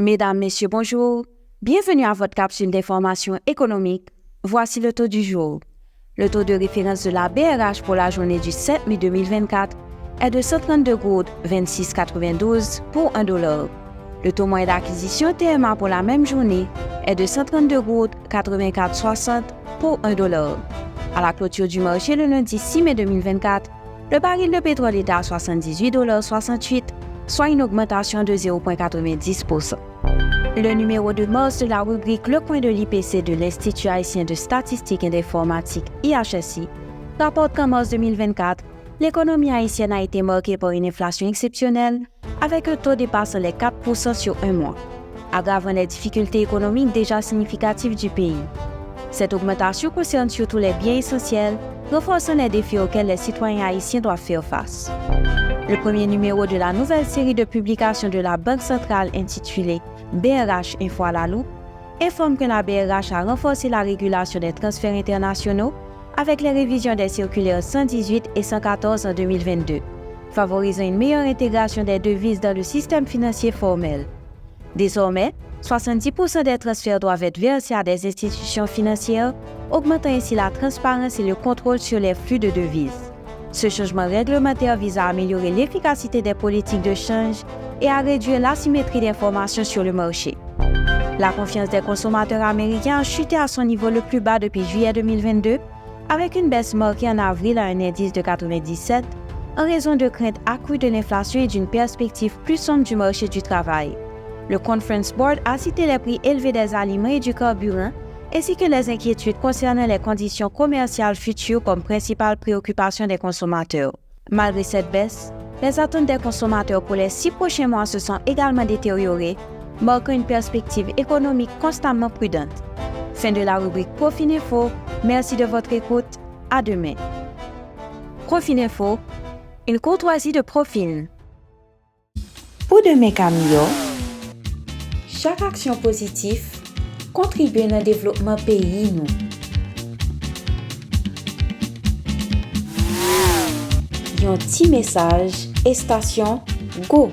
Mesdames, Messieurs, bonjour. Bienvenue à votre capsule d'information économique. Voici le taux du jour. Le taux de référence de la BRH pour la journée du 7 mai 2024 est de 132,2692 pour $1. Le taux moyen d'acquisition TMA pour la même journée est de 132,8460 pour $1. À la clôture du marché le lundi 6 mai 2024, le baril de pétrole était à $78,68, soit une augmentation de 0,90%. Le numéro de mars de la rubrique Le Coin de l'IPC de l'Institut haïtien de statistique et d'informatique IHSI rapporte qu'en mars 2024, l'économie haïtienne a été marquée par une inflation exceptionnelle avec un taux dépassant les 4% sur un mois, aggravant les difficultés économiques déjà significatives du pays. Cette augmentation concerne surtout les biens essentiels, renforçant les défis auxquels les citoyens haïtiens doivent faire face. Le premier numéro de la nouvelle série de publications de la Banque centrale intitulée BRH Info à la loupe informe que la BRH a renforcé la régulation des transferts internationaux avec les révisions des circulaires 118 et 114 en 2022, favorisant une meilleure intégration des devises dans le système financier formel. Désormais, 70% des transferts doivent être versés à des institutions financières, augmentant ainsi la transparence et le contrôle sur les flux de devises. Ce changement réglementaire vise à améliorer l'efficacité des politiques de change et à réduire l'asymétrie d'informations sur le marché. La confiance des consommateurs américains a chuté à son niveau le plus bas depuis juillet 2022, avec une baisse marquée en avril à un indice de 97, en raison de craintes accrues de l'inflation et d'une perspective plus sombre du marché du travail. Le Conference Board a cité les prix élevés des aliments et du carburant, ainsi que les inquiétudes concernant les conditions commerciales futures comme principale préoccupation des consommateurs. Malgré cette baisse, les attentes des consommateurs pour les 6 prochains mois se sont également détériorées, marquant une perspective économique constamment prudente. Fin de la rubrique Profininfo. Merci de votre écoute. À demain. Profininfo, une courtoisie de Profin. Pour demain Camille, chaque action positive contribue au développement pays nous. Un petit message et station Go!